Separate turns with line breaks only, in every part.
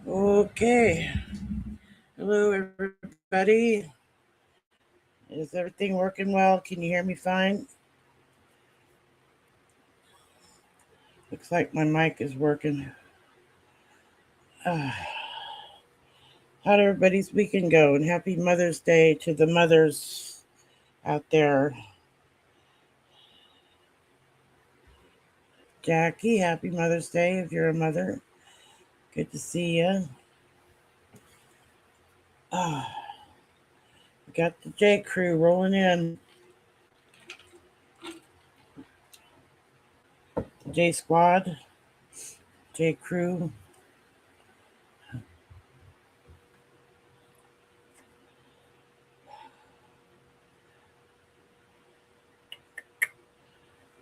Okay. Hello, everybody. Is everything working well? Can you hear me fine? Looks like my mic is working. How'd everybody's weekend go? And happy Mother's Day to the mothers out there. Jackie, happy Mother's Day if you're a mother. Good to see you. We got the J Crew rolling in. J Squad, J Crew.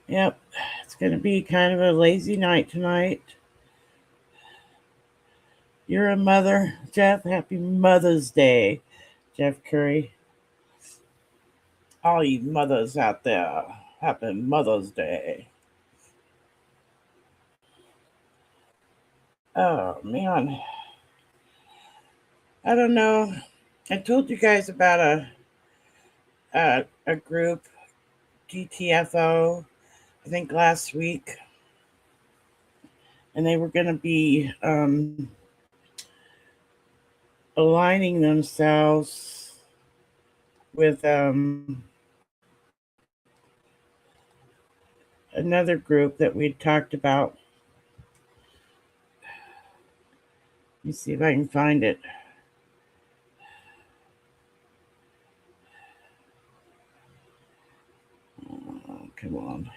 Yep, it's going to be kind of a lazy night tonight. You're a mother, Jeff. Happy Mother's Day, Jeff Curry. All you mothers out there, happy Mother's Day. Oh, man. I don't know. I told you guys about a group, GTFO, I think last week, and they were going to be aligning themselves with another group that we'd talked about. Let me see if I can find it. Oh, come on.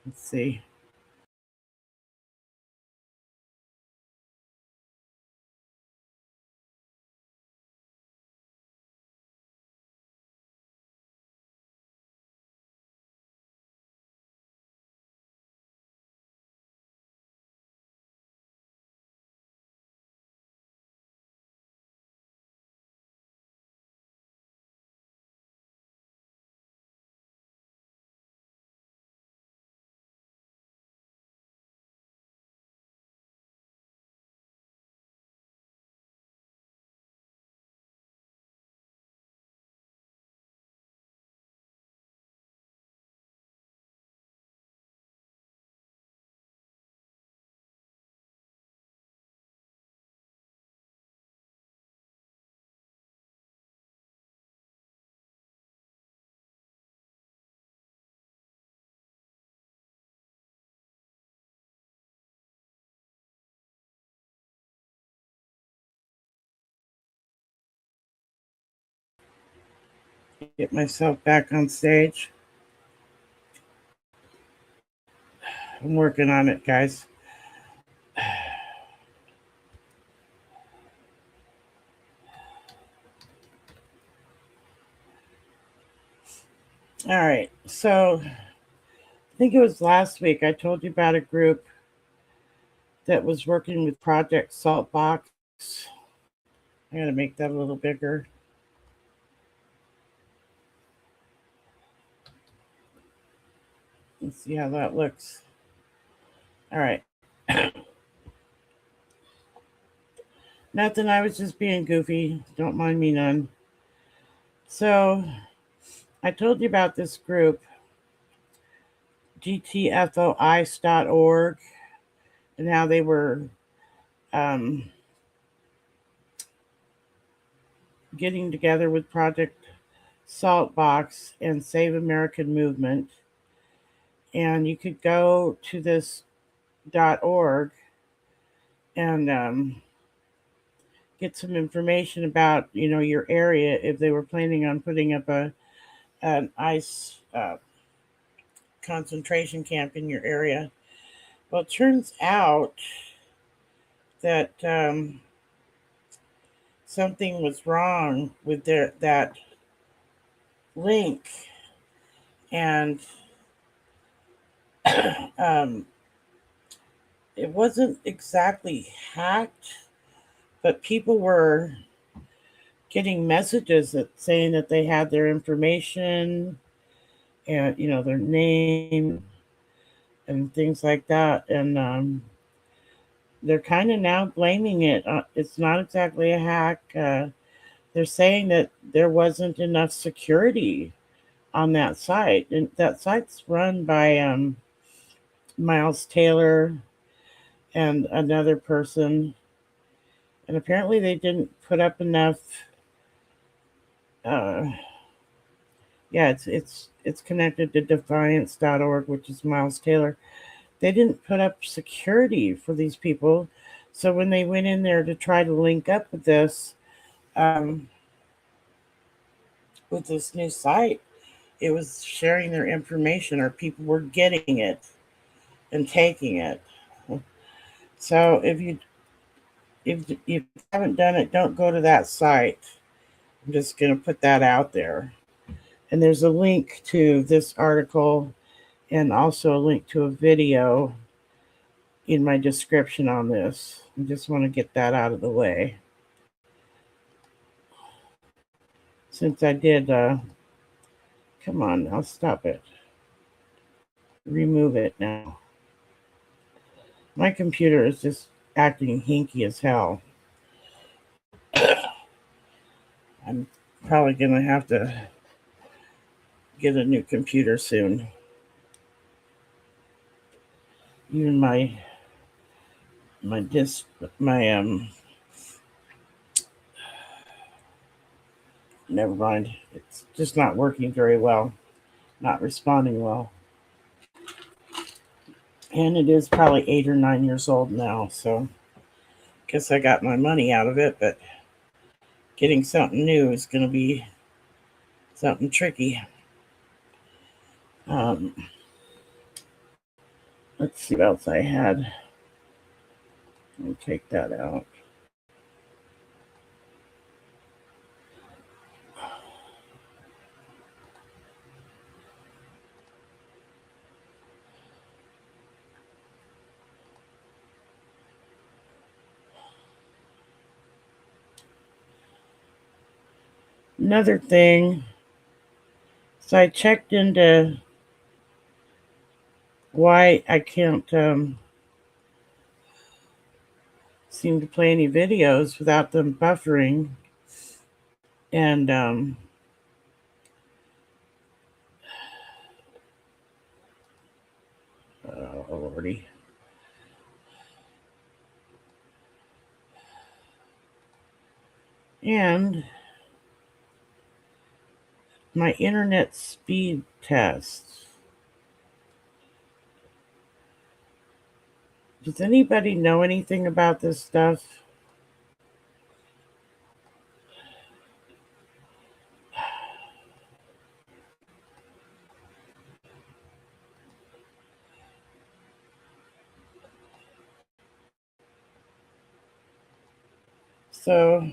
Let's see. Get myself back on stage. I'm working on it, guys. All right. So I think it was last week I told you about a group that was working with Project Saltbox. I got to make that a little bigger. Let's see how that looks. All right. Nothing. I was just being goofy. Don't mind me none. So I told you about this group, gtfoice.org, and how they were um, getting together with Project Saltbox and Save American Movement. And you could go to this .org and get some information about your area if they were planning on putting up an ICE concentration camp in your area. Well, it turns out that something was wrong with that link, and um, it wasn't exactly hacked, but people were getting messages that saying that they had their information and their name and things like that, and they're kind of now blaming it. It's not exactly a hack. They're saying that there wasn't enough security on that site, and that site's run by Miles Taylor and another person, and apparently they didn't put up enough. Uh, yeah, it's connected to Defiance.org, which is Miles Taylor. They didn't put up security for these people, so when they went in there to try to link up um, with this new site, it was sharing their information, or people were getting it and taking it. So if you haven't done it, don't go to that site. I'm just going to put that out there. And there's a link to this article and also a link to a video in my description on this. I just want to get that out of the way. Since I did, come on now, stop it. Remove it now. My computer is just acting hinky as hell. I'm probably going to have to get a new computer soon. Even my disc, never mind. It's just not working very well, not responding well. And it is probably 8 or 9 years old now, so guess I got my money out of it, but getting something new is going to be something tricky. Let's see what else I had. Let me take that out. Another thing, so I checked into why I can't seem to play any videos without them buffering. And oh lordy. And my internet speed test. Does anybody know anything about this stuff? So,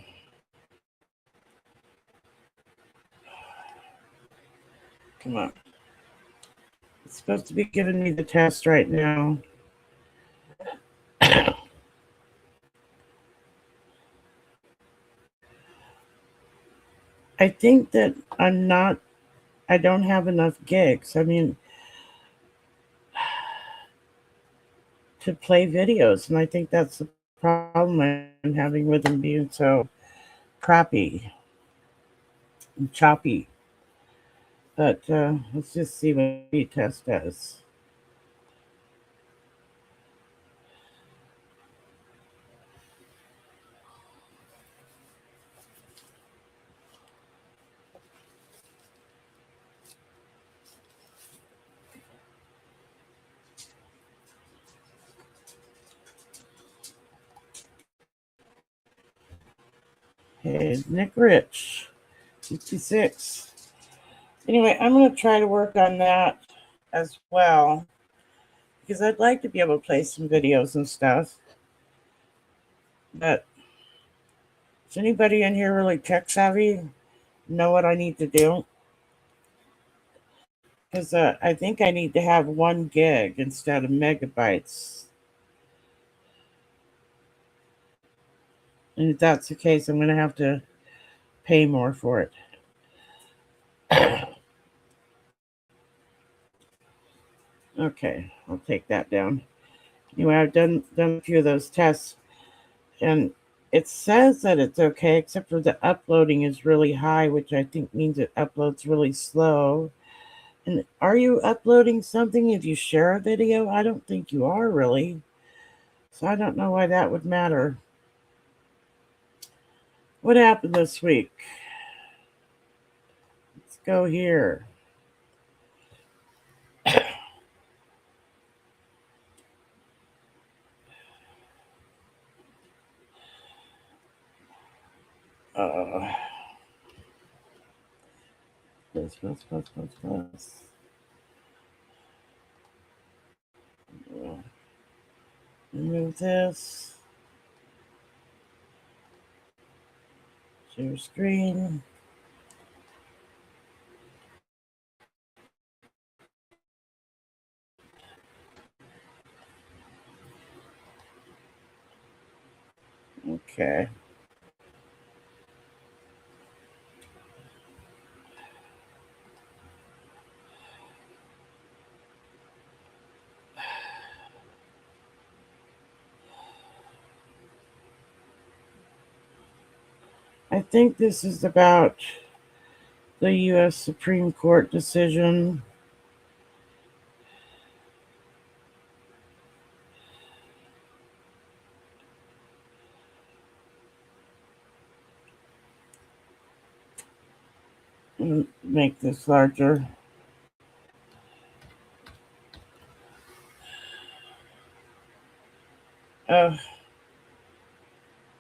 come on. It's supposed to be giving me the test right now. I think that I don't have enough gigs. I mean, to play videos. And I think that's the problem I'm having with them being so crappy and choppy. But let's just see what the test does. Hey, Nick Rich, 56. Anyway, I'm going to try to work on that as well because I'd like to be able to play some videos and stuff. But is anybody in here really tech savvy? Know what I need to do? Because I think I need to have 1 gig instead of megabytes. And if that's the case, I'm going to have to pay more for it. Okay, I'll take that down. Anyway, I've done a few of those tests, and it says that it's okay, except for the uploading is really high, which I think means it uploads really slow. And are you uploading something if you share a video? I don't think you are really. So I don't know why that would matter. What happened this week? Let's go here. Plus. Remove this. Share screen. Okay. I think this is about the U.S. Supreme Court decision. Make this larger.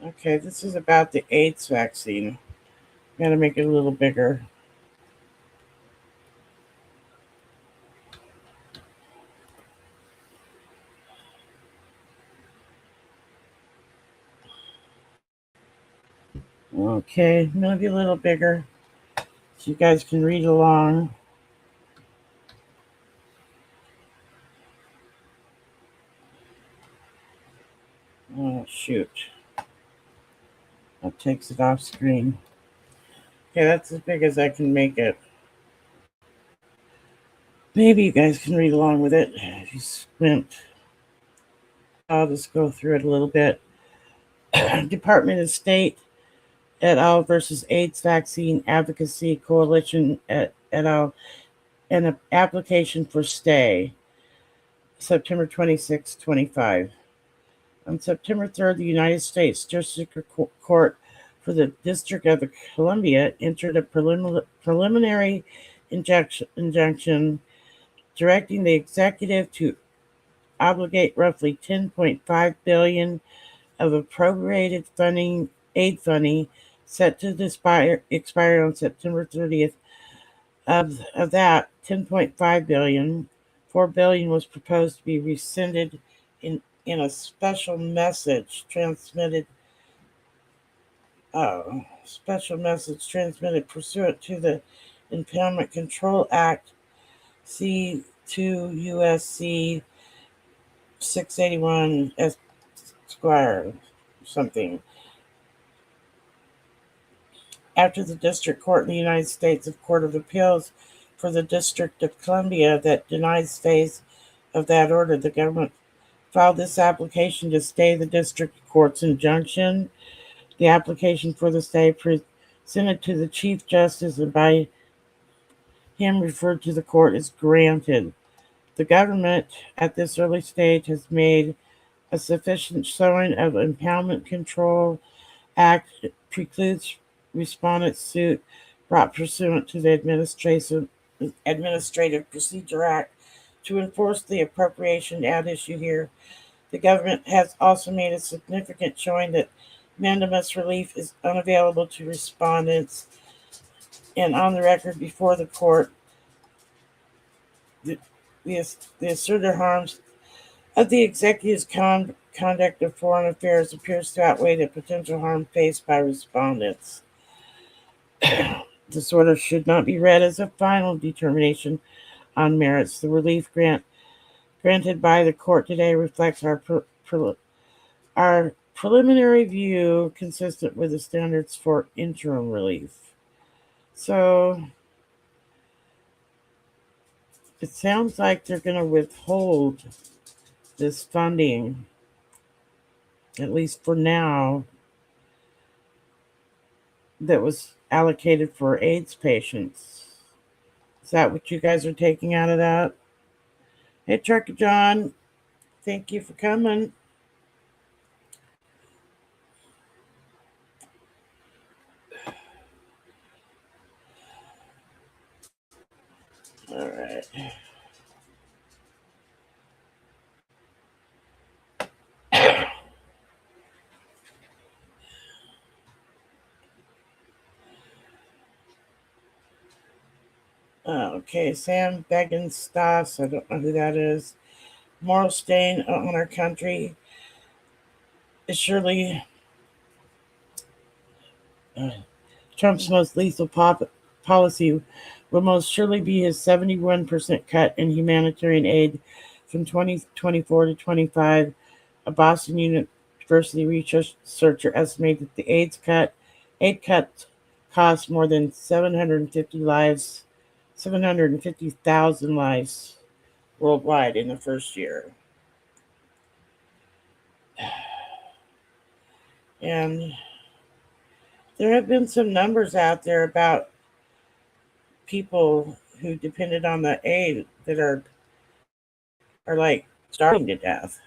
Okay, this is about the AIDS vaccine. Gotta make it a little bigger. Okay, maybe a little bigger so you guys can read along. Oh, shoot. That takes it off screen. Okay, that's as big as I can make it. Maybe you guys can read along with it if you squint. I'll just go through it a little bit. Department of State et al. Versus AIDS Vaccine Advocacy Coalition et al. And an application for stay, September 26, 25. On September 3rd, the United States District Court for the District of Columbia entered a preliminary injunction directing the executive to obligate roughly $10.5 billion of appropriated funding, aid funding, set to expire on September 30th. Of that $10.5 billion, $4 billion was proposed to be rescinded in a special message transmitted pursuant to the Impoundment Control Act, C2 USC 681 Esquire something. After the District Court in the United States of Court of Appeals for the District of Columbia that denied stays of that order, the government filed this application to stay the district court's injunction. The application for the stay presented to the Chief Justice and by him referred to the court is granted. The government at this early stage has made a sufficient showing of Impoundment Control Act precludes respondent's suit brought pursuant to the Administrative Procedure Act to enforce the appropriation at issue here. The government has also made a significant showing that mandamus relief is unavailable to respondents, and on the record before the court, the asserted harms of the executive's conduct of foreign affairs appears to outweigh the potential harm faced by respondents. This order should not be read as a final determination on merits. The relief granted by the court today reflects our preliminary view consistent with the standards for interim relief. So it sounds like they're going to withhold this funding, at least for now, that was allocated for AIDS patients. Is that what you guys are taking out of that? Hey, Trucker John, thank you for coming. All right. Okay, Sam Beggins-Stoss, I don't know who that is. Moral stain on our country is surely Trump's most lethal policy will most surely be his 71% cut in humanitarian aid from 2024 to 25. A Boston University researcher estimated that the aid cut cost more than 750,000 lives worldwide in the first year. And there have been some numbers out there about people who depended on the aid that are like starving to death.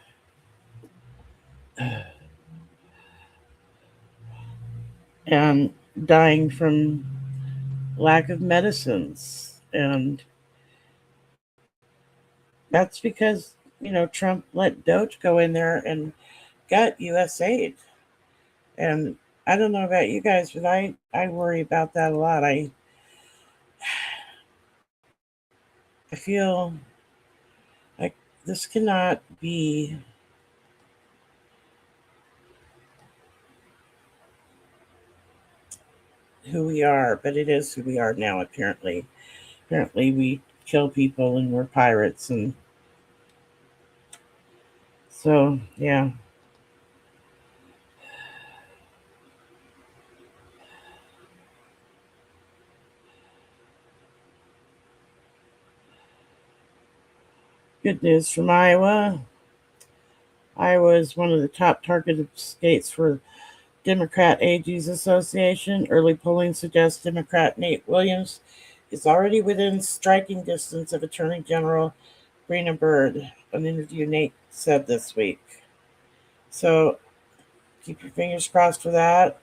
And dying from lack of medicines. And that's because, Trump let Doge go in there and got US aid. And I don't know about you guys, but I worry about that a lot. I feel like this cannot be who we are, but it is who we are now, apparently. Apparently we kill people and we're pirates, and so yeah. Good news from Iowa. Iowa is one of the top targeted states for Democrat AG's Association. Early polling suggests Democrat Nate Williams is already within striking distance of Attorney General Brina Bird, an interview Nate said this week. So keep your fingers crossed for that.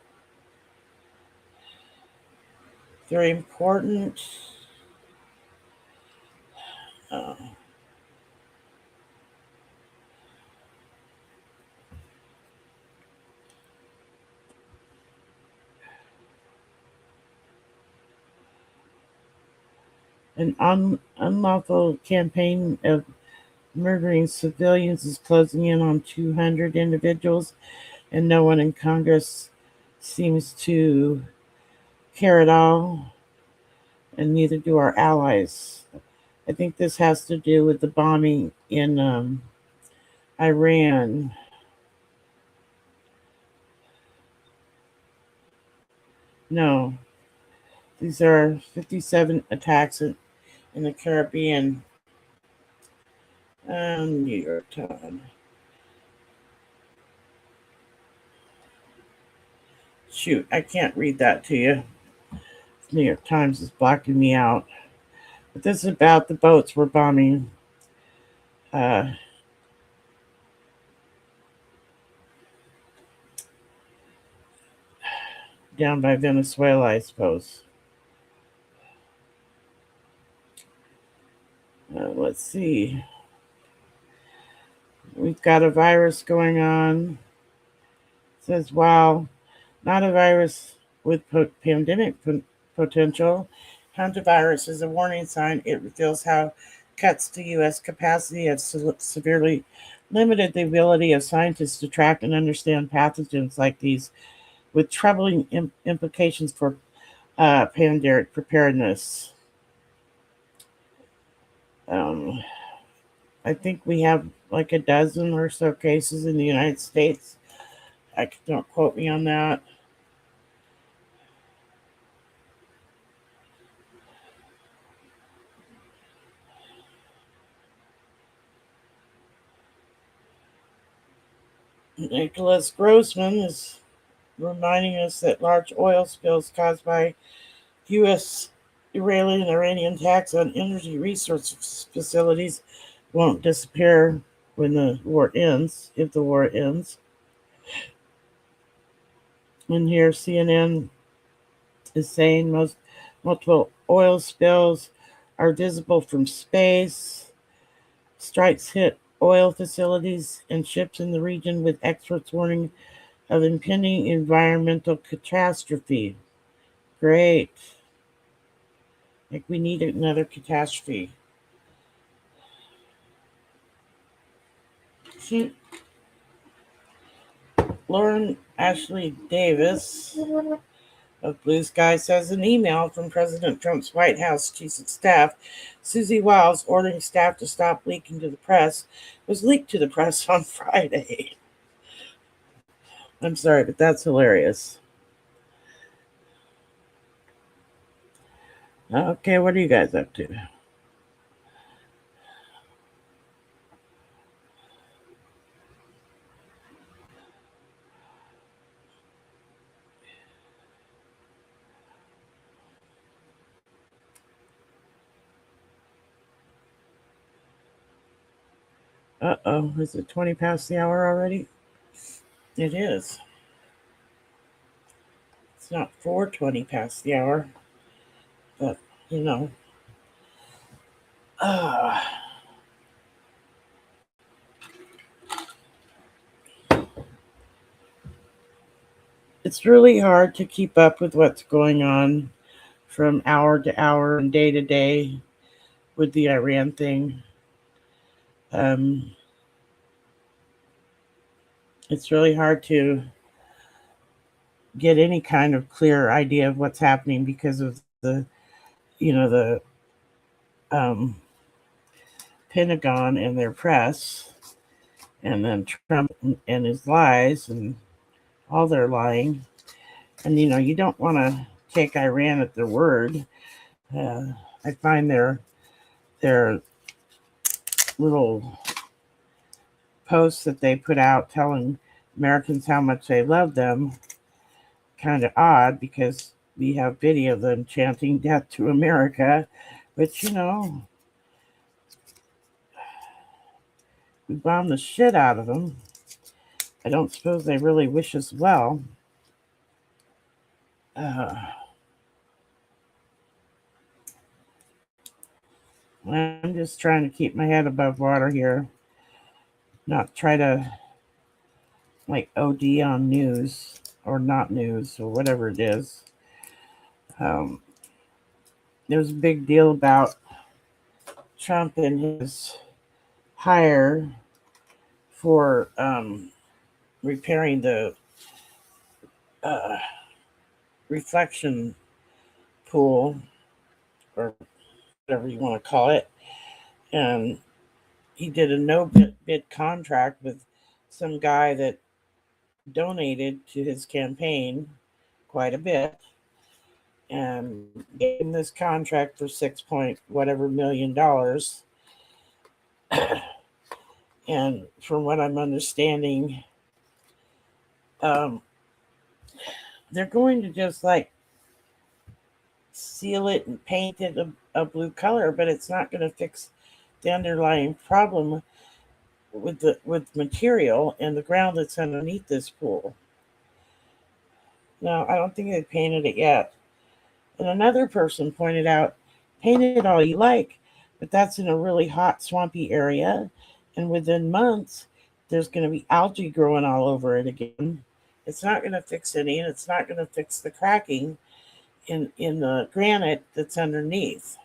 Very important. Uh, an unlawful campaign of murdering civilians is closing in on 200 individuals, and no one in Congress seems to care at all, and neither do our allies. I think this has to do with the bombing in Iran. No, these are 57 attacks in the Caribbean. New York Times. Shoot, I can't read that to you. New York Times is blocking me out. But this is about the boats we're bombing. Down by Venezuela, I suppose. Let's see. We've got a virus going on. It says, wow, not a virus with pandemic potential. Hantavirus is a warning sign. It reveals how cuts to U.S. capacity have severely limited the ability of scientists to track and understand pathogens like these, with troubling implications for pandemic preparedness. Um, I think we have like a dozen or so cases in the United States, Don't quote me on that. Nicholas Grossman is reminding us that large oil spills caused by U.S. Iranian attacks on energy resource facilities won't disappear when the war ends, if the war ends. And here CNN is saying multiple oil spills are visible from space. Strikes hit oil facilities and ships in the region, with experts warning of impending environmental catastrophe. Great. Like, we need another catastrophe. Lauren Ashley Davis of Blue Sky says an email from President Trump's White House Chief of Staff, Susie Wiles, ordering staff to stop leaking to the press, was leaked to the press on Friday. I'm sorry, but that's hilarious. Okay, what are you guys up to? Uh-oh, is it 20 past the hour already? It is. It's not 4:20 past the hour, but, you know. Uh, it's really hard to keep up with what's going on from hour to hour and day to day with the Iran thing. Um, it's really hard to get any kind of clear idea of what's happening because of the um, Pentagon and their press, and then Trump and his lies and all their lying. And you don't want to take Iran at their word. I find their little posts that they put out telling Americans how much they love them kind of odd, because we have video of them chanting death to America, but we bomb the shit out of them. I don't suppose they really wish us well. I'm just trying to keep my head above water here, not try to like OD on news or not news or whatever it is. There's a big deal about Trump and his hire for repairing the uh, reflection pool, or whatever you want to call it. And he did a no bid contract with some guy that donated to his campaign quite a bit, and gave him this contract for 6 whatever million dollars. And from what I'm understanding, they're going to just like seal it and paint it a blue color, but it's not going to fix the underlying problem with material and the ground that's underneath this pool. No, I don't think they painted it yet. And another person pointed out, paint it all you like, but that's in a really hot, swampy area, and within months, there's going to be algae growing all over it again. It's not going to fix any, and it's not going to fix the cracking in the granite that's underneath.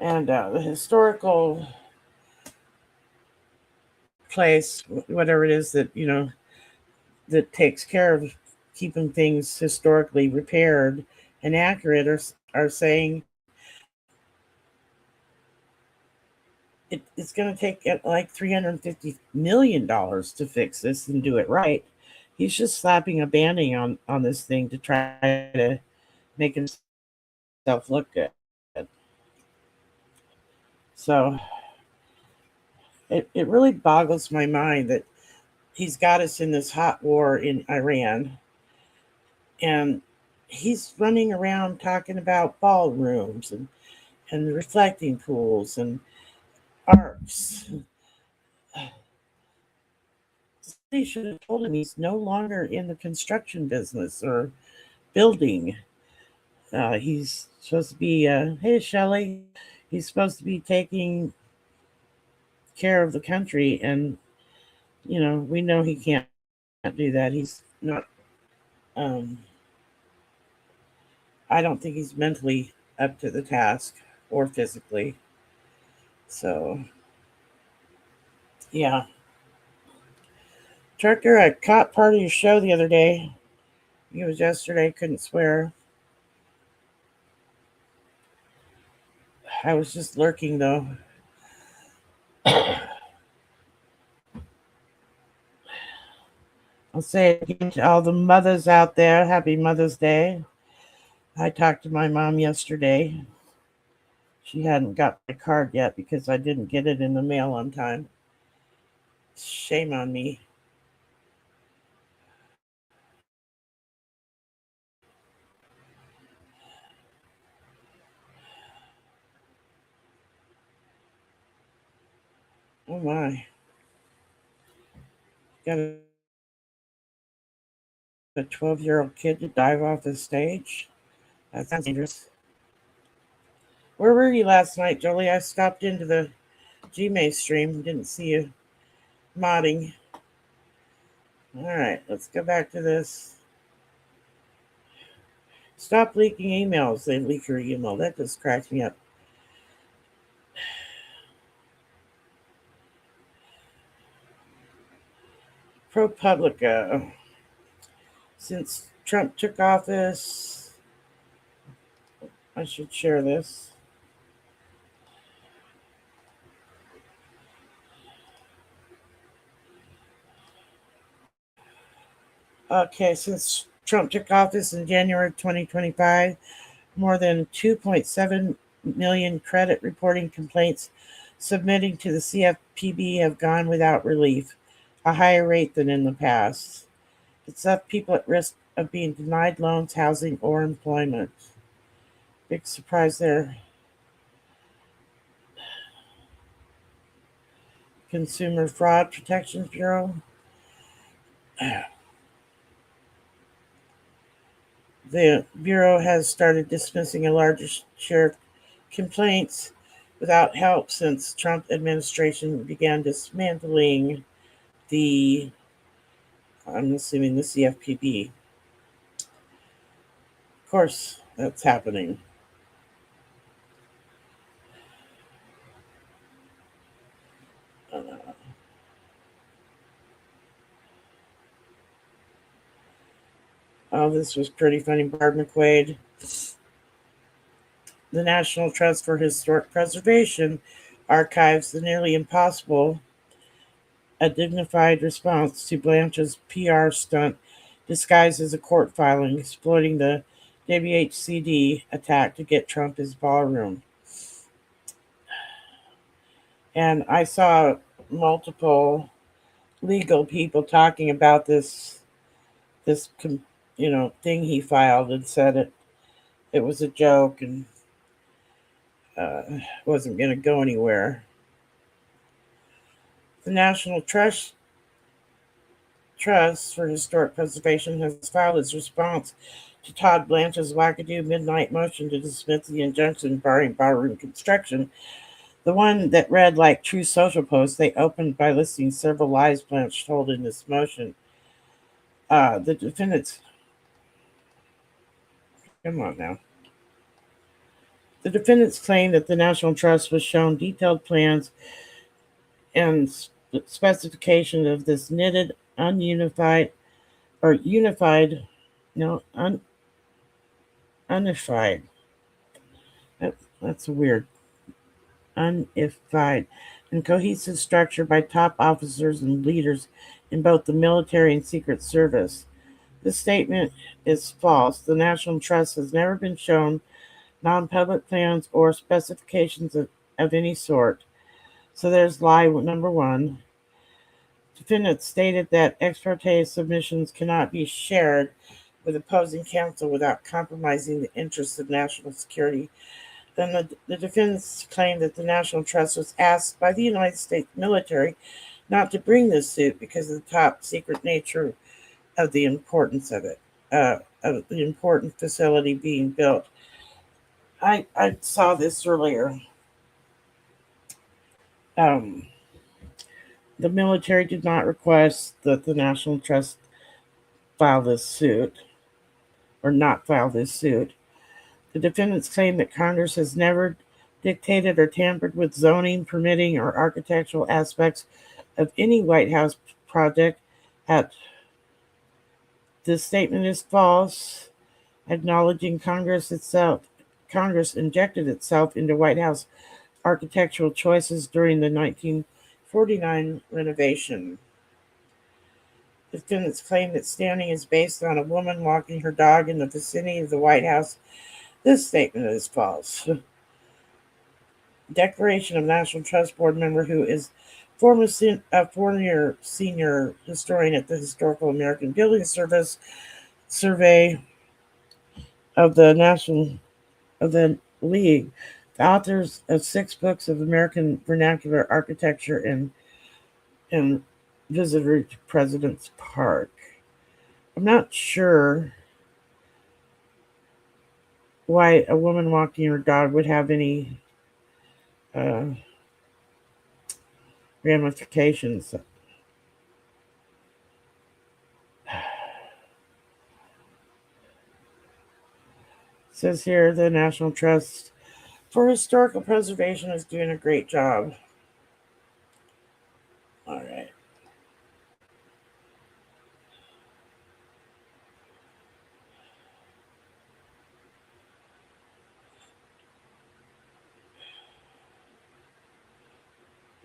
And the historical place, whatever it is that takes care of keeping things historically repaired and accurate, are saying it's going to take like $350 million to fix this and do it right. He's just slapping a band-aid on this thing to try to make himself look good. So it really boggles my mind that he's got us in this hot war in Iran, and he's running around talking about ballrooms and reflecting pools and arcs. Somebody should have told him he's no longer in the construction business or building. He's supposed to be, hey, Shelley, he's supposed to be taking care of the country. And, we know he can't do that. He's not, um, I don't think he's mentally up to the task or physically. So, yeah. Trucker, I caught part of your show the other day. It was yesterday, couldn't swear. I was just lurking though. I'll say it again to all the mothers out there. Happy Mother's Day. I talked to my mom yesterday. She hadn't got my card yet because I didn't get it in the mail on time. Shame on me. Oh my. Got a 12-year-old kid to dive off the stage? That sounds dangerous. Where were you last night, Jolie? I stopped into the Gmail stream. Didn't see you modding. All right, let's go back to this. Stop leaking emails. They leak your email. That just cracks me up. ProPublica. Since Trump took office, I should share this. Okay, since Trump took office in January 2025, more than 2.7 million credit reporting complaints submitting to the CFPB have gone without relief, a higher rate than in the past. It's left people at risk of being denied loans, housing, or employment. Big surprise there. Consumer Fraud Protection Bureau. The Bureau has started dismissing a larger share of complaints without help since Trump administration began dismantling the, I'm assuming, the CFPB. Of course, that's happening. Uh, oh, this was pretty funny. Barb McQuaid, the National Trust for Historic Preservation archives the nearly impossible, a dignified response to Blanche's PR stunt disguised as a court filing exploiting the WHCD attack to get Trump his ballroom. And I saw multiple legal people talking about this thing he filed and said it was a joke and wasn't going to go anywhere. The National Trust for Historic Preservation has filed its response to Todd Blanche's wackadoo midnight motion to dismiss the injunction barring ballroom construction. The one that read like True Social Post, they opened by listing several lies Blanche told in this motion. The defendants, come on now. The defendants claim that the National Trust was shown detailed plans and specification of this knitted, ununified, or unified, no, unified. That's a weird, unified and cohesive structure by top officers and leaders in both the military and Secret Service. This statement is false. The National Trust has never been shown non public plans or specifications of any sort. So there's lie number one. Defendants stated that ex parte submissions cannot be shared with opposing counsel without compromising the interests of national security. Then the defendants claimed that the National Trust was asked by the United States military not to bring this suit because of the top secret nature of the importance of the important facility being built. I saw this earlier. Um, the military did not request that the National Trust file this suit or not file this suit. The defendants claim that Congress has never dictated or tampered with zoning, permitting, or architectural aspects of any White House project. At this statement is false, acknowledging Congress injected itself into White House architectural choices during the 1949 renovation. Defendants claim that standing is based on a woman walking her dog in the vicinity of the White House. This statement is false. Declaration of National Trust Board member who is former senior historian at the Historical American Building Service survey of the National of the League, the authors of 6 books of American vernacular architecture and visitor to President's Park. I'm not sure why a woman walking her dog would have any uh, ramifications. It says here the National Trust for Historical Preservation is doing a great job. All right.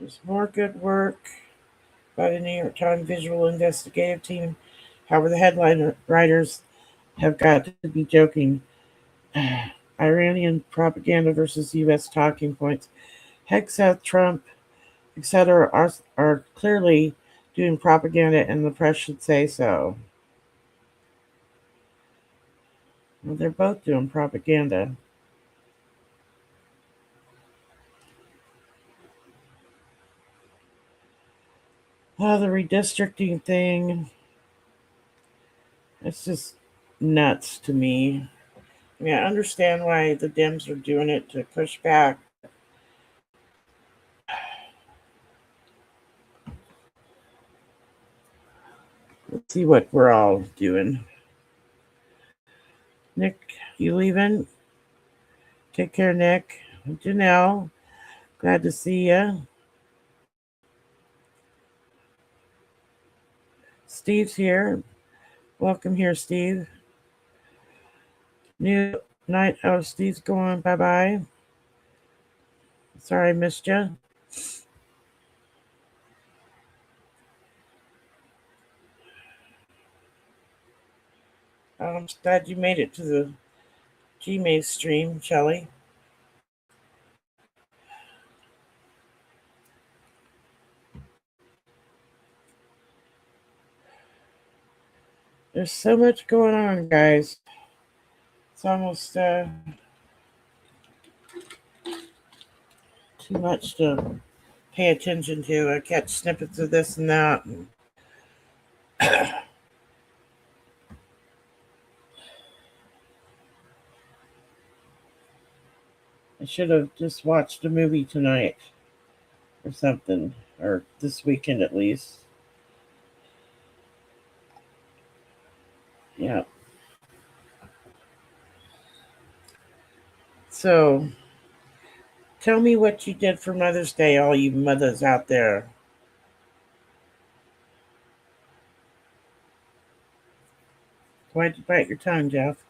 There's more good work by the New York Times Visual Investigative Team. However, the headline writers have got to be joking. Iranian propaganda versus U.S. talking points. Hegseth, Trump, etc., are clearly doing propaganda, and the press should say so. Well, they're both doing propaganda. Oh, the redistricting thing. It's just nuts to me. I mean, I understand why the Dems are doing it to push back. Let's see what we're all doing. Nick, you leaving? Take care, Nick. Janelle, glad to see you. Steve's here. Welcome here, Steve. New night. Oh, Steve's going. Bye bye. Sorry I missed you. I'm glad you made it to the Gmail stream, Shelley. There's so much going on, guys. It's almost too much to pay attention to. I catch snippets of this and that. I should have just watched a movie tonight or something, or this weekend at least. Yeah. So, tell me what you did for Mother's Day, all you mothers out there. Why'd you bite your tongue, Jeff?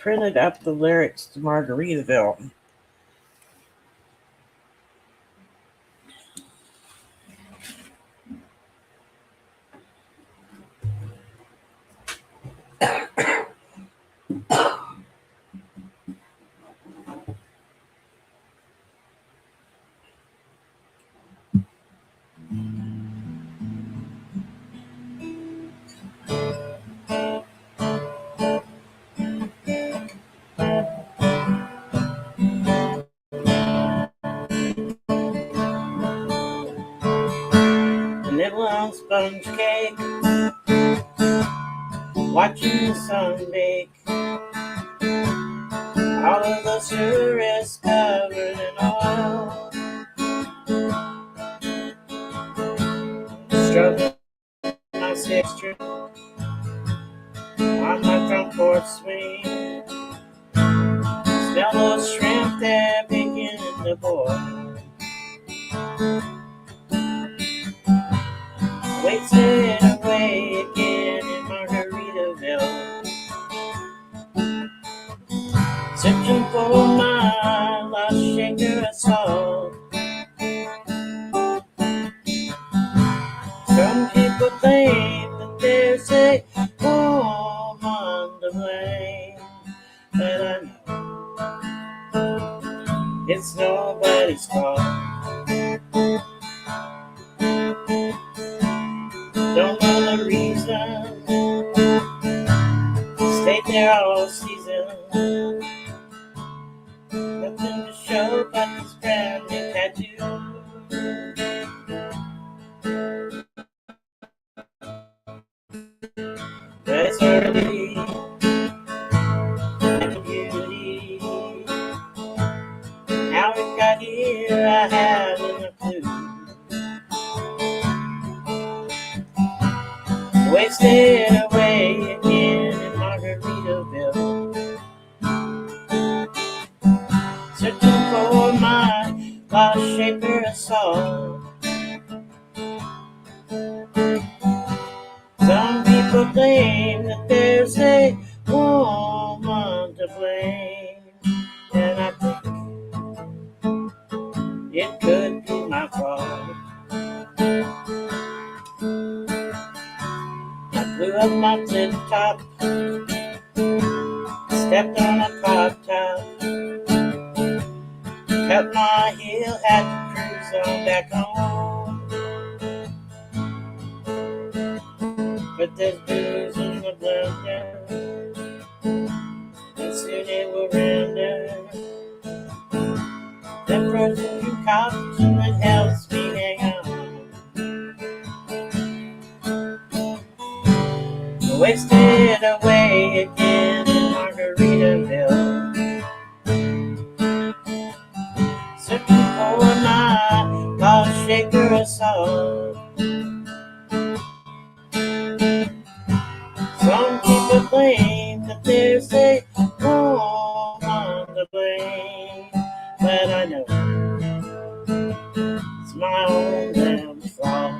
printed up the lyrics to Margaritaville. Vanilla sponge cake, watching the sun bake. All of the sugar is covered in oil. Stroking my six string on my front porch swing. Smell those shrimp, they're beginning to boil. Wasted away again in Margaritaville, searching for my lost shaker of salt. Some people claim that there's a woman to blame, but I know it's nobody's fault. Don't know the reason, stayed there all season. Nothing to show but this brand new tattoo. But it's early, like a beauty. How it got here, I haven't a clue. Wasted away again in Margaritaville, searching for my lost shaker of salt. Some people claim that there's a woman to blame, and I think it could be my fault. Blew up my flip top, stepped on a pop top, cut my heel, had to cruise on back home. But there's booze in the blender, and soon it will render. That frozen concoction that helps me hang on. Wasted away again in Margaritaville, searching for my lost shaker of salt. Some people claim that there's a woman to blame, but I know it's my own damn fault.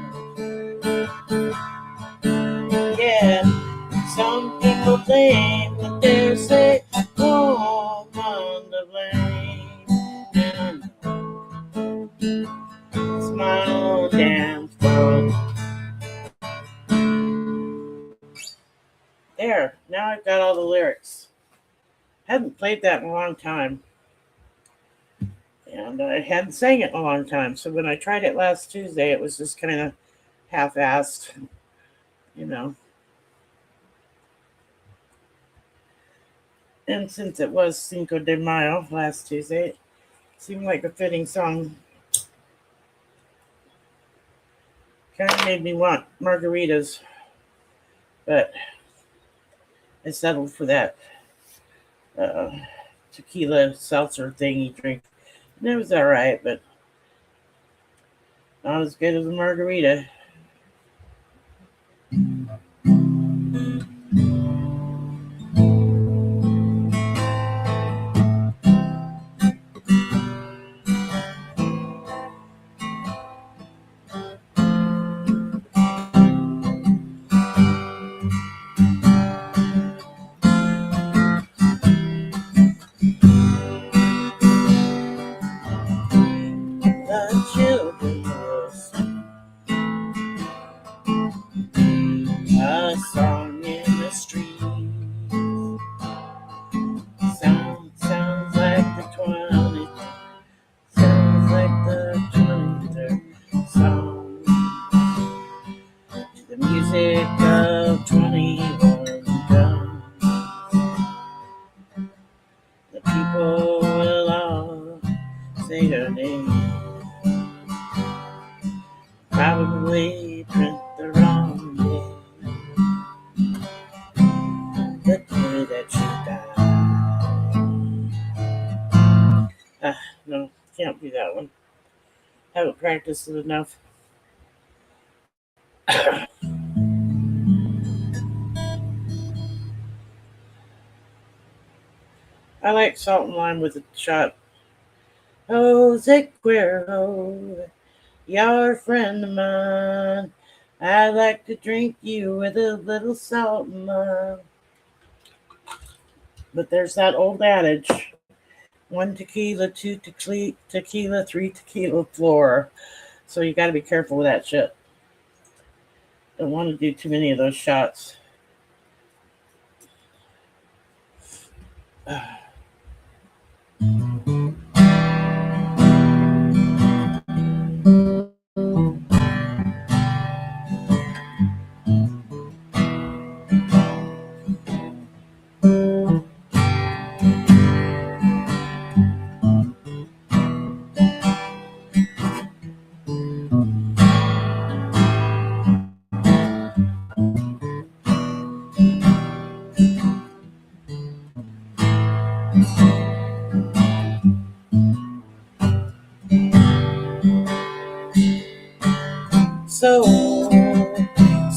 Yeah. Some people claim that there's a woman to blame, and I know it's my own damn fault. There, now I've got all the lyrics. Hadn't played that in a long time, and I hadn't sang it in a long time, so when I tried it last Tuesday, it was just kind of half-assed, you know. And since it was Cinco de Mayo last Tuesday, it seemed like a fitting song. Kind of made me want margaritas, but I settled for that tequila seltzer thing you drink. And it was all right, but not as good as a margarita. probably print the wrong day. The day that you died. No, can't do that one. Haven't practiced it enough. I like Salt and Lime with a shot. Jose Cuervo, you're a friend of mine. I like to drink you with a little salt and lime. But there's that old adage: one tequila, two tequila, three tequila floor. So you got to be careful with that shit. Don't want to do too many of those shots.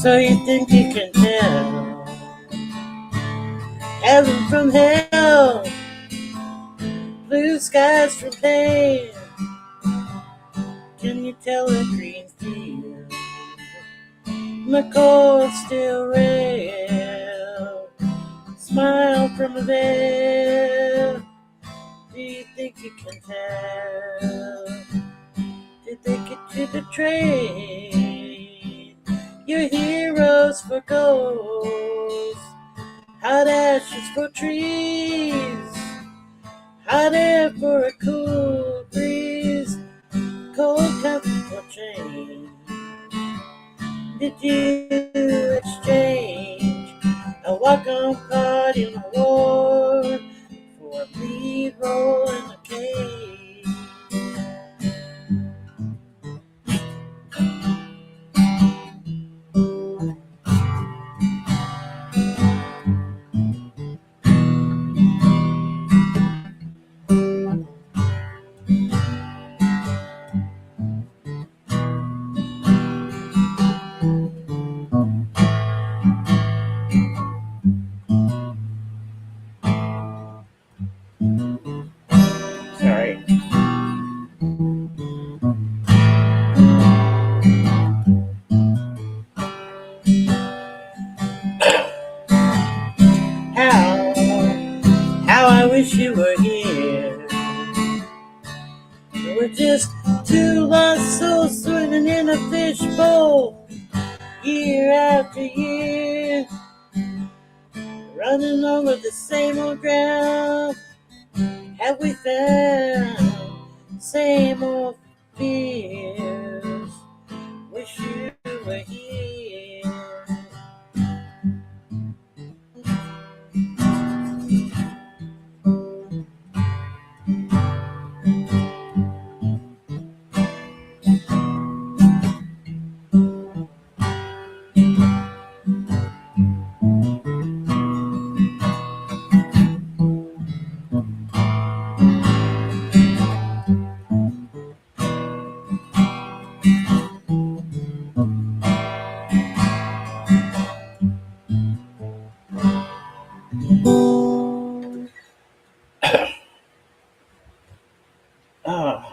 So you think you can tell heaven from hell, blue skies from pain? Can you tell a green field from a cold steel rail? Smile from a veil. Do you think you can tell? Did they get you the train? Your heroes for goals, hot ashes for trees, hot air for a cool breeze, cold comfort for change. Did you exchange a walk-on party in a war for a lead role in a cage? Sorry. How I wish you were here. We're just two lost souls swimming in a fishbowl, year after year, running over the same old ground. Have we found same old fears? Wish you were here. Oh.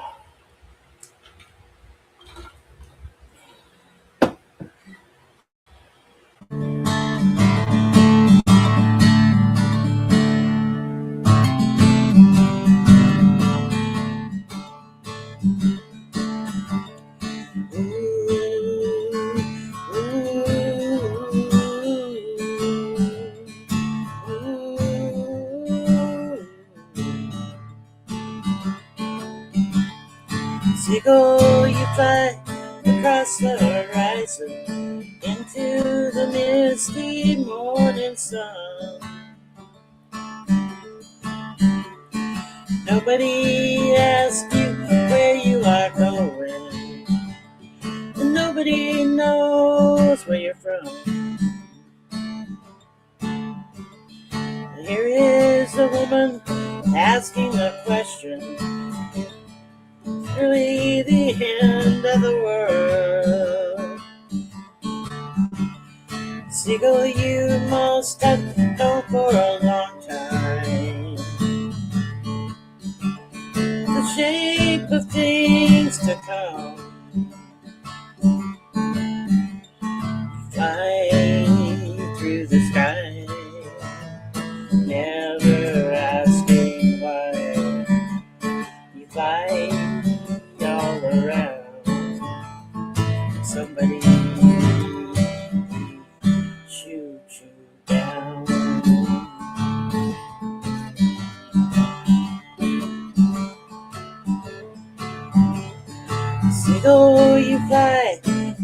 Seagull, you fly across the horizon into the misty morning sun. Nobody asked you where you are going, and nobody Nobody knows where you're from. Here is a woman asking a question. Really the end of the world. Seagull, you must have known for a long time the shape of things to come. Flying through the sky, never asking why. You fly all around. Somebody shoot you down. Seagull, you fly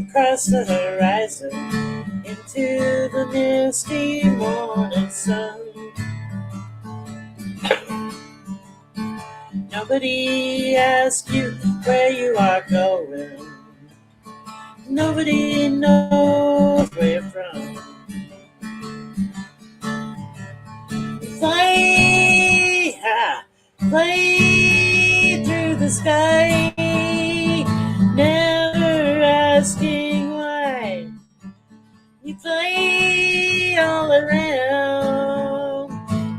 across the horizon into the misty morning sun. Nobody asks you where you are going. Nobody knows where you're from. Fly, fly through the sky, never asking why. You fly all around,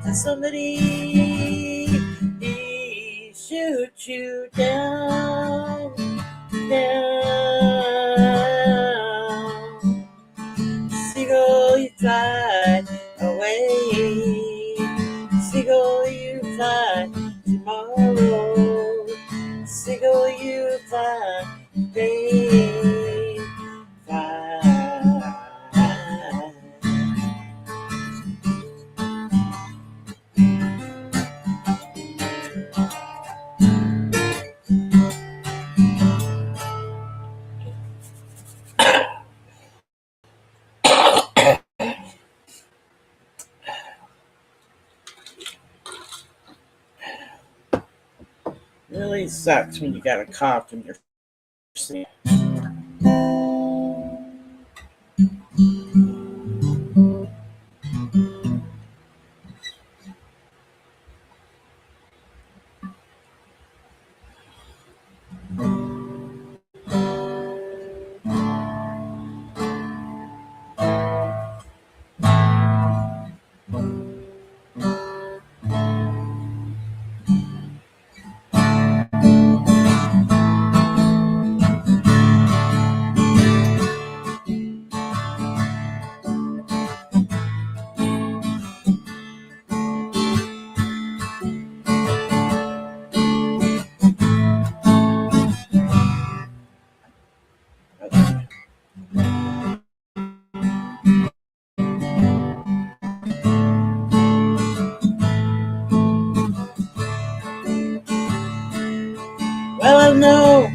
and somebody shoot you down, down. Seagull, you fly away. Seagull, you fly tomorrow. Seagull, you fly today. Fly. Really sucks when you got a cough and you're sick. Well, I know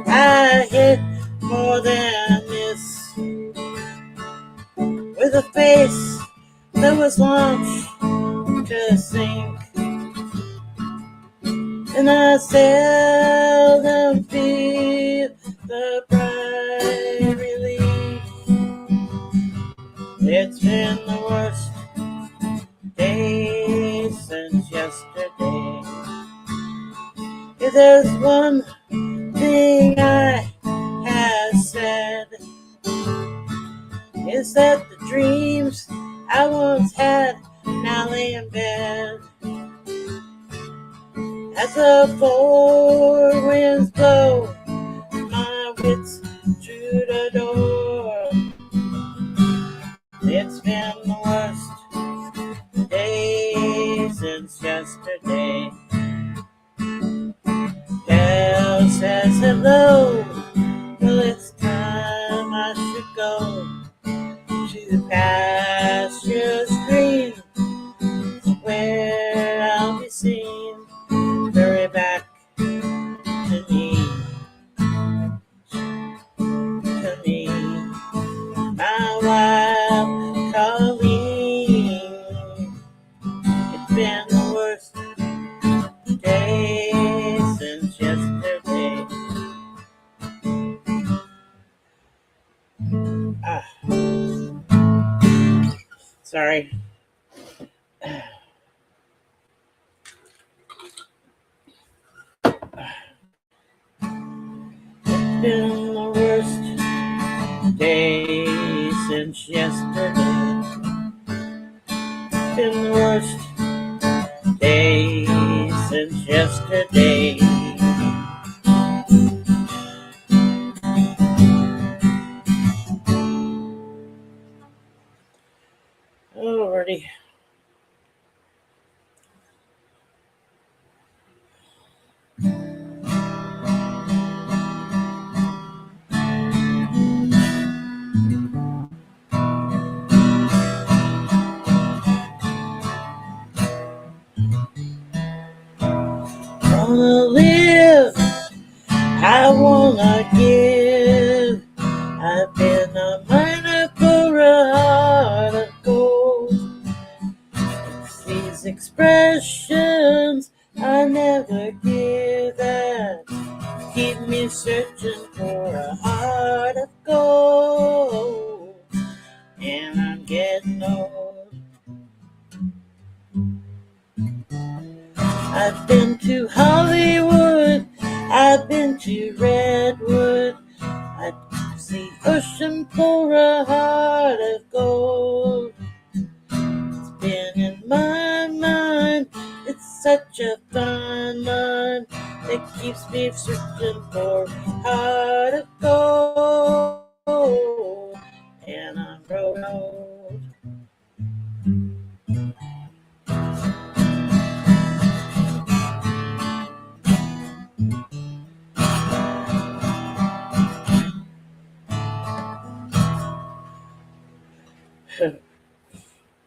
I hit more than this with a face that was launched to sink, and I seldom feel the bright relief. It's been the worst day since yesterday. If there's one thing I have said, is that the dreams I once had now lay in bed. As the four winds blow my wits through the door, it's been the worst day since yesterday. Hell says hello, well it's time I should go to pastures green, where I'll be seen. Hurry back to me, my wild Colleen. It's been the worst day since yesterday. Sorry. It's been the worst day since yesterday. It's been the worst day since yesterday. Alrighty. Wanna live, I wanna give. I've been a miner for a heart of gold. It's these expressions I never give that keep me searching for a heart of gold. And I'm getting old. I've been to Hollywood, I've been to Redwood, I'd see ocean for a heart of gold. It's been in my mind, it's such a fine line that keeps me searching for a heart of gold. And I'm growing old.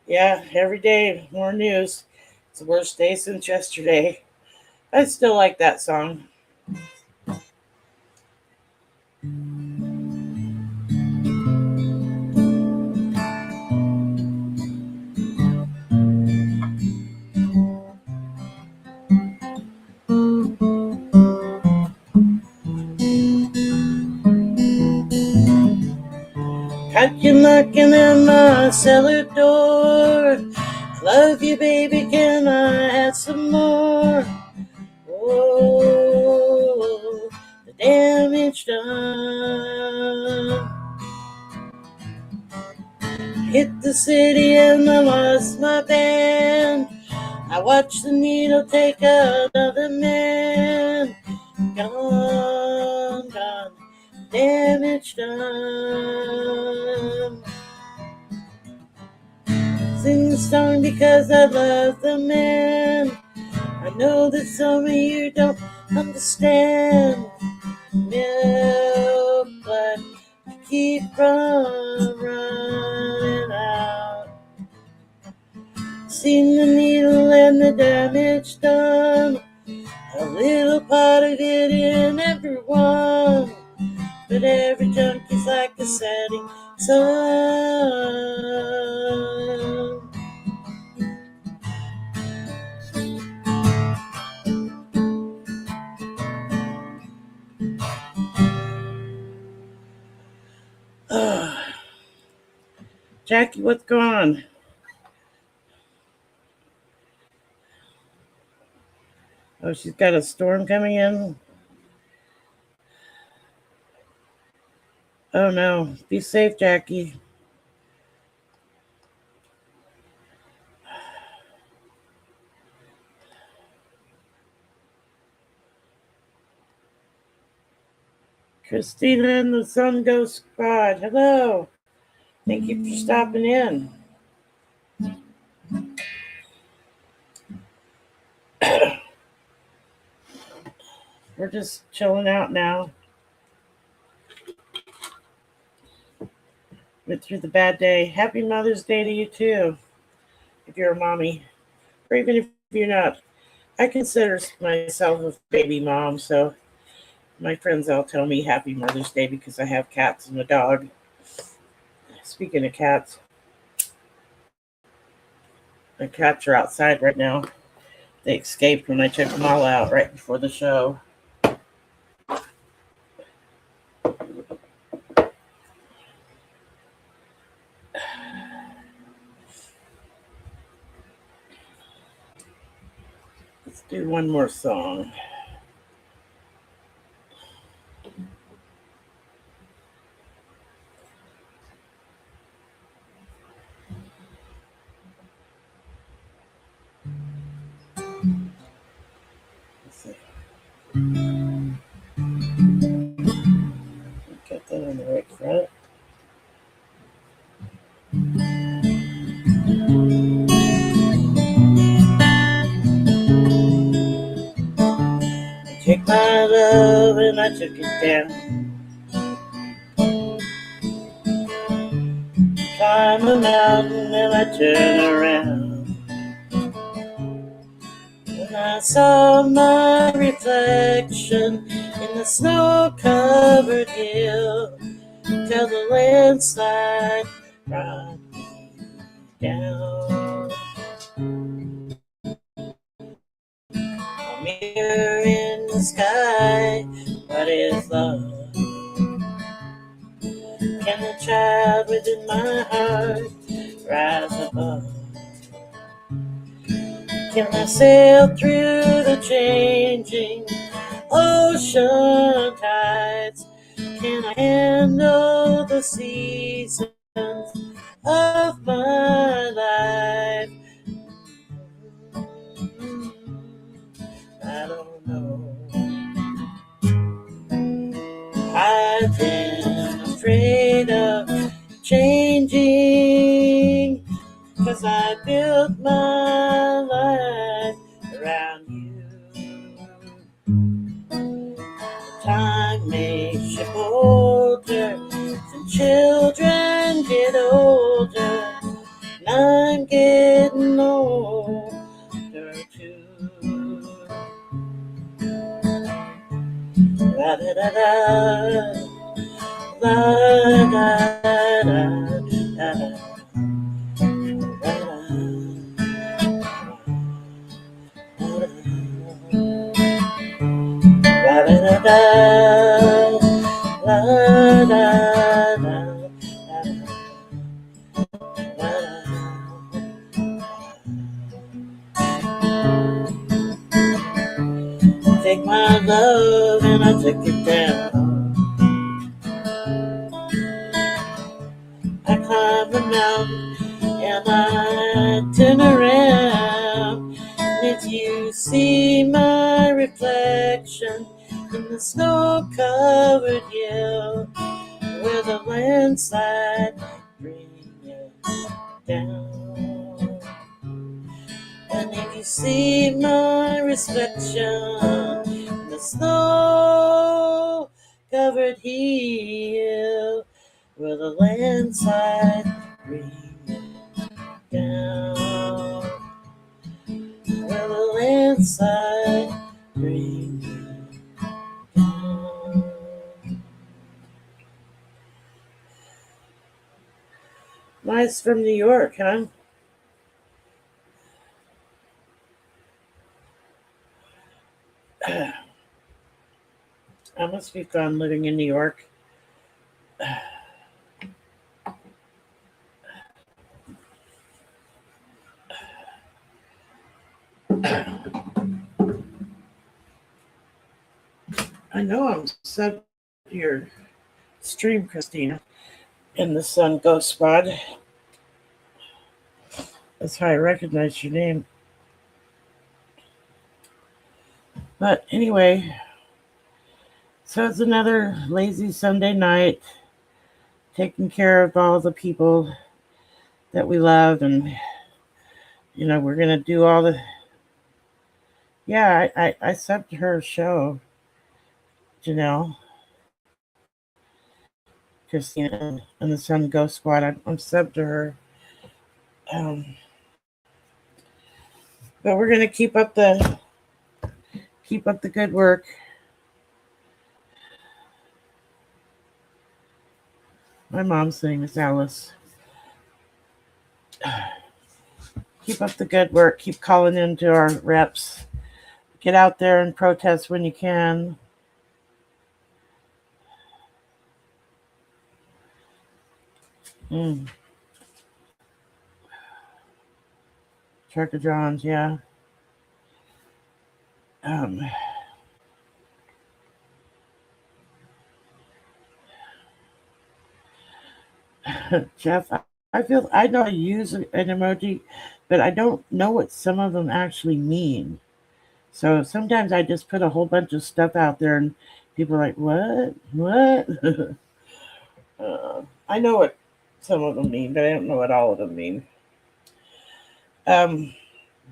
Yeah, every day more news. It's the worst day since yesterday. I still like that song. Got you knocking at my cellar door. Love you, baby, can I have some more? Oh, the damage done. Hit the city and I lost my band. I watched the needle take another man. Gone, gone, damage done. Sing the song because I love the man. I know that some of you don't understand. Milk blood to keep from running out. Seen the needle and the damage done. A little part of it in everyone. But every junkie's like a setting sun. Jackie, what's going on? Oh, she's got a storm coming in. Oh no. Be safe, Jackie. Christina and the Sun Ghost Squad. Hello. Thank you for stopping in. We're just chilling out now. Went through the bad day. Happy Mother's Day to you too, if you're a mommy. Or even if you're not. I consider myself a baby mom, so my friends all tell me Happy Mother's Day because I have cats and a dog. Speaking of cats, the cats are outside right now. They escaped when I took them all out right before the show. do one more song. Let's see. Get that on the right front. Take my love and I took it down. Climb a mountain and I turn around. And I saw my reflection in the snow-covered hill till the landslide brought me down. A mirror in the sky, what is love? Can the child within my heart rise above? Can I sail through the changing ocean tides? Can I handle the seasons of my life? I don't know. I've been afraid of changing, 'cause I built my life around you. Time makes you bolder, and children get older, and I'm getting older too. La da da da, la da da da da. Take my love and I took it down. I climbed a mountain and I turn around. And if you see my reflection in the snow-covered hill where the landslide brings you down, and if you see my reflection in the snow-covered hill where the landslide brings you down, where the landslide brings you down. Nice from New York, huh? I must be fun living in New York. I know I'm subbed to your stream, Christina, in the Sun Ghost Squad. That's how I recognize your name. But anyway, so it's another lazy Sunday night, taking care of all the people that we love, and we're gonna do all the. Yeah, I subbed to her show, Janelle, Christina, and the Sun Ghost Squad. I'm subbed to her. But we're gonna keep up the good work. My mom's name is Alice. Keep up the good work. Keep calling into our reps. Get out there and protest when you can. Trucker John's, yeah. Um, Jeff, I know I use an emoji, but I don't know what some of them actually mean. So sometimes I just put a whole bunch of stuff out there, and people are like, "What? What?" I know what some of them mean, but I don't know what all of them mean. Um,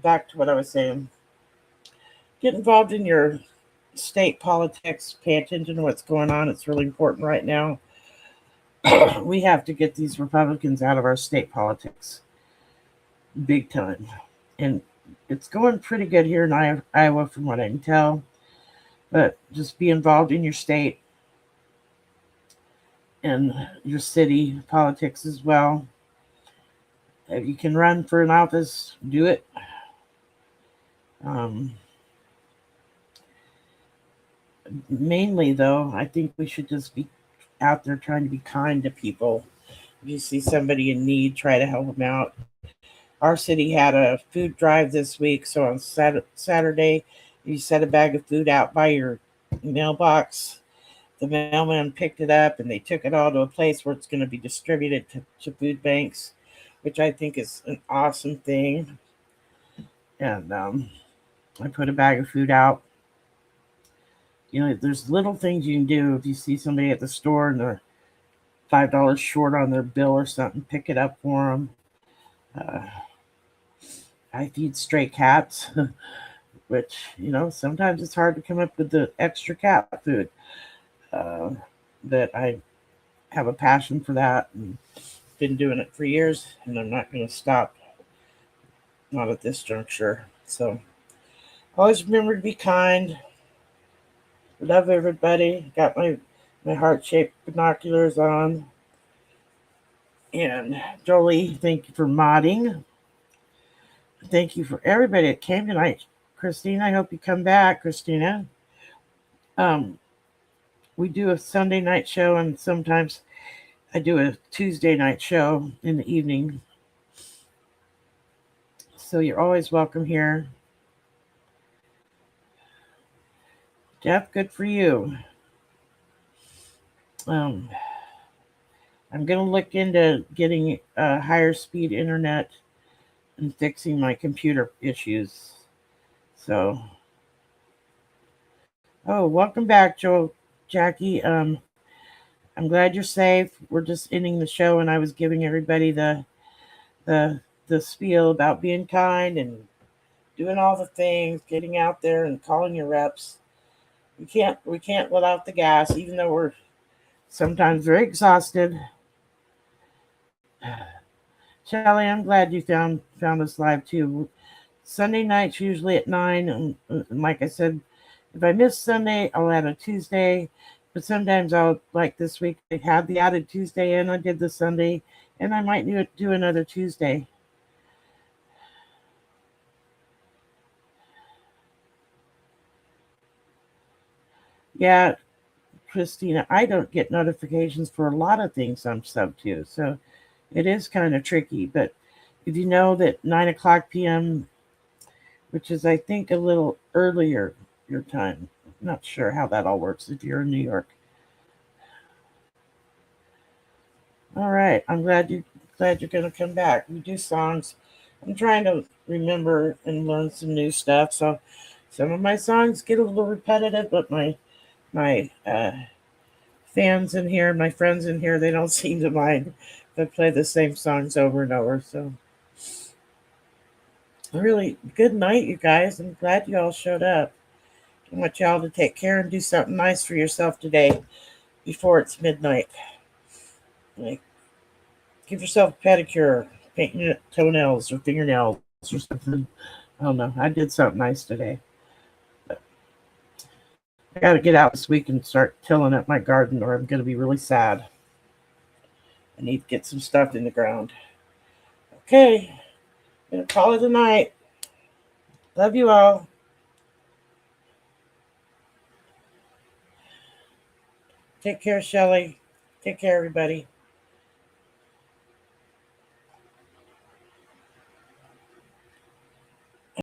Back to what I was saying. Get involved in your state politics. Pay attention to what's going on. It's really important right now. We have to get these Republicans out of our state politics, big time. And it's going pretty good here in Iowa, from what I can tell. But just be involved in your state and your city politics as well. If you can run for an office, do it. Um, Mainly, though, I think we should just be out there trying to be kind to people. If you see somebody in need, try to help them out. Our city had a food drive this week, so on Saturday, you set a bag of food out by your mailbox. The mailman picked it up and they took it all to a place where it's going to be distributed to food banks, which I think is an awesome thing. And I put a bag of food out. There's little things you can do. If you see somebody at the store and they're $5 short on their bill or something, pick it up for them. Uh, I feed stray cats, which, sometimes it's hard to come up with the extra cat food. Uh, but I have a passion for that and been doing it for years, and I'm not going to stop, not at this juncture. So always remember to be kind. Love everybody. Got my heart-shaped binoculars on. And Jolie, thank you for modding. Thank you for everybody that came tonight. Christina, I hope you come back, Christina. We do a Sunday night show, and sometimes I do a Tuesday night show in the evening. So you're always welcome here. Jeff, good for you. I'm going to look into getting a higher speed internet and fixing my computer issues. So, welcome back, Jackie. I'm glad you're safe. We're just ending the show, and I was giving everybody the spiel about being kind and doing all the things, getting out there and calling your reps. We can't let out the gas, even though we're sometimes very exhausted. Shelly, I'm glad you found us live too. Sunday nights usually at 9, and like I said, if I miss Sunday, I'll add a Tuesday. But sometimes I'll, like this week, I had the added Tuesday and I did the Sunday, and I might do another Tuesday. Yeah, Christina, I don't get notifications for a lot of things I'm sub to, so it is kind of tricky. But if you know that 9 o'clock p.m., which is I think a little earlier your time, I'm not sure how that all works if you're in New York. All right, I'm glad you're going to come back. We do songs. I'm trying to remember and learn some new stuff. So some of my songs get a little repetitive, but my fans in here, my friends in here, they don't seem to mind if I play the same songs over and over. So really good night, you guys. I'm glad you all showed up. I want y'all to take care and do something nice for yourself today before it's midnight. Like, give yourself a pedicure, paint your toenails or fingernails or something. I don't know. I did something nice today. But I got to get out this week and start tilling up my garden, or I'm going to be really sad. I need to get some stuff in the ground. Okay, I'm going to call it a night. Love you all. Take care, Shelly. Take care, everybody.